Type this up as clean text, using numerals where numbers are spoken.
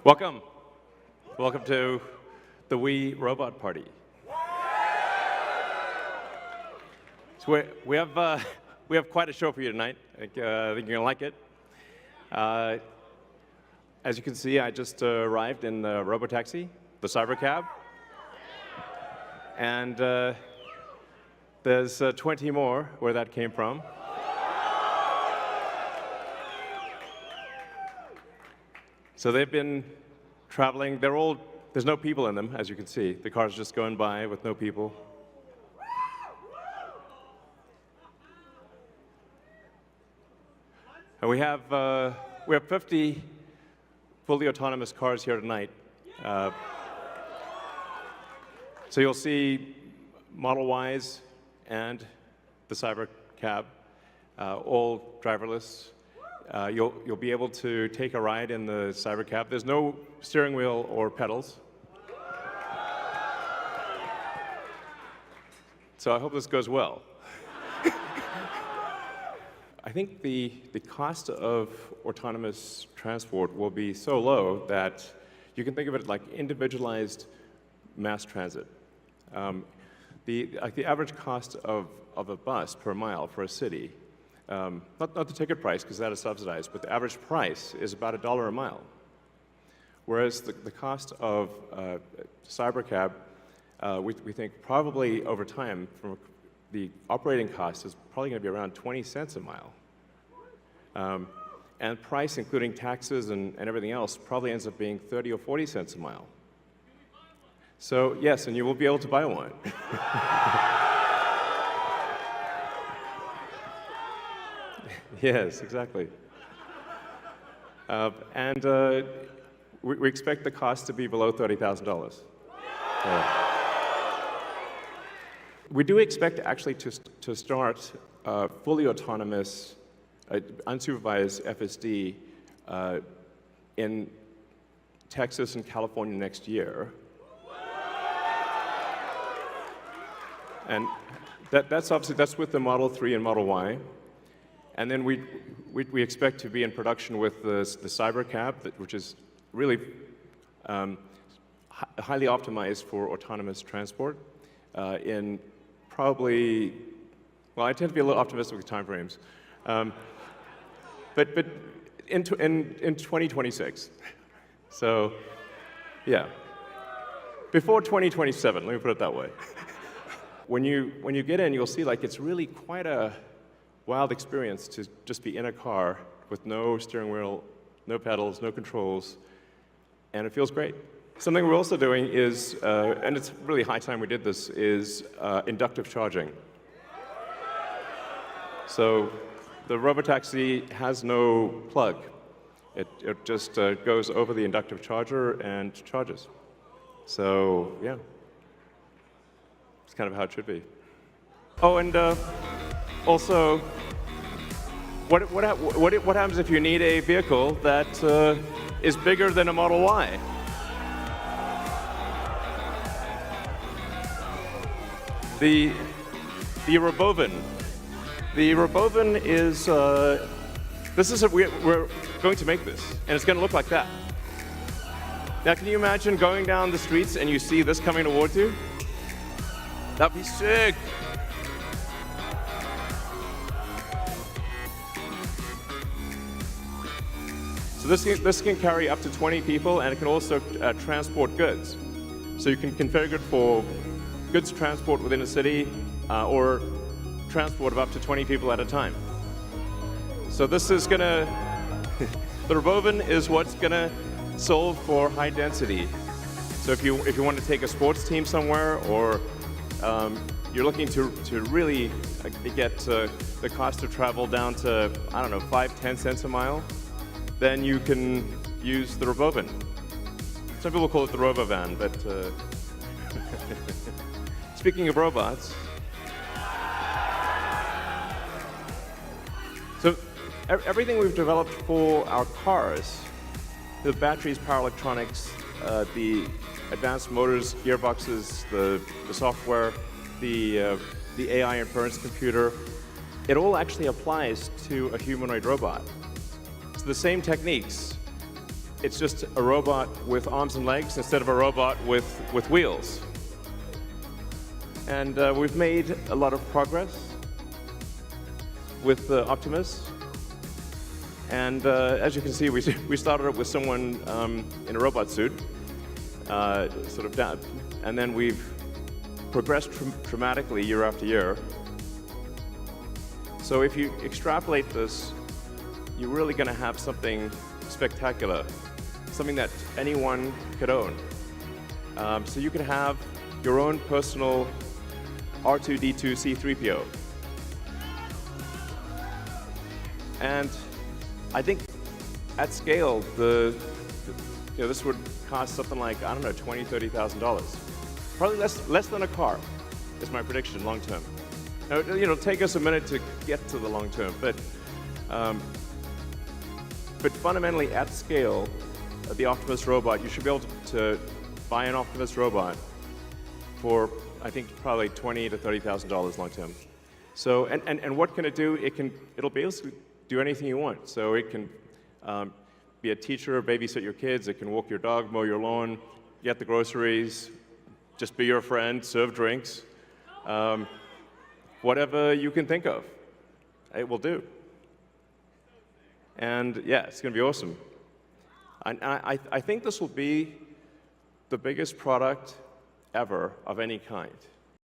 Welcome. Welcome to the Wii Robot Party. So we have quite a show for you tonight. I think you're going to like it. As you can see, I just arrived in the Robotaxi, the cyber cab. And there's 20 more where that came from. So they've been traveling. There's no people in them, as you can see. The car's just going by with no people. And we have 50 fully autonomous cars here tonight. So you'll see Model Ys and the cyber cab, all driverless. You'll be able to take a ride in the cyber cab. There's no steering wheel or pedals. So I hope this goes well. I think the cost of autonomous transport will be so low that you can think of it like individualized mass transit. The average cost of a bus per mile for a city, not the ticket price, because that is subsidized, but the average price is about $1 a mile. Whereas the cost of cybercab, we think probably over time, from the operating cost is probably going to be around 20 cents a mile. And price, including taxes and everything else, probably ends up being 30 or 40 cents a mile. So yes, and you will be able to buy one. Yes, exactly. We expect the cost to be below $30,000. We do expect actually to start fully autonomous, unsupervised FSD in Texas and California next year. And that's with the Model 3 and Model Y. And then we expect to be in production with the cyber cab, which is really highly optimized for autonomous transport in probably, well, I tend to be a little optimistic with timeframes, but in 2026. So, yeah, before 2027. Let me put it that way. When you get in, you'll see like it's really quite a wild experience to just be in a car with no steering wheel, no pedals, no controls, and it feels great. Something we're also doing is, and it's really high time we did this, is inductive charging. So the Robotaxi has no plug. It just goes over the inductive charger and charges. So yeah, it's kind of how it should be. Oh, and also, what happens if you need a vehicle that is bigger than a Model Y? The Robovan. The Robovan is, we're going to make this, and it's going to look like that. Now, can you imagine going down the streets and you see this coming towards you? That'd be sick. So this can carry up to 20 people, and it can also transport goods. So you can configure it for goods transport within a city, or transport of up to 20 people at a time. So this is gonna, the Robovan is what's gonna solve for high density. So if you want to take a sports team somewhere, or you're looking to really get the cost of travel down to, I don't know, 5–10 cents a mile, then you can use the Robovan. Some people call it the Robovan, but speaking of robots, so everything we've developed for our cars, the batteries, power electronics, the advanced motors, gearboxes, the software, the AI inference computer, it all actually applies to a humanoid robot. So the same techniques it's just a robot with arms and legs instead of a robot with wheels. And we've made a lot of progress with Optimus. And as you can see, we started up with someone in a robot suit, sort of down, and then we've progressed dramatically year after year. So if you extrapolate this, you're really going to have something spectacular, something that anyone could own. So you could have your own personal R2-D2 C3PO. And I think at scale, this would cost something like, I don't know, $20,000, $30,000. Probably less than a car, is my prediction, long term. Now, it'll take us a minute to get to the long term, but fundamentally, at scale, the Optimus robot, you should be able to buy an Optimus robot for, I think, probably $20,000 to $30,000 long term. So, and what can it do? It'll basically do anything you want. So it can be a teacher, babysit your kids. It can walk your dog, mow your lawn, get the groceries, just be your friend, serve drinks. Whatever you can think of, it will do. And yeah, it's going to be awesome. I think this will be the biggest product ever of any kind.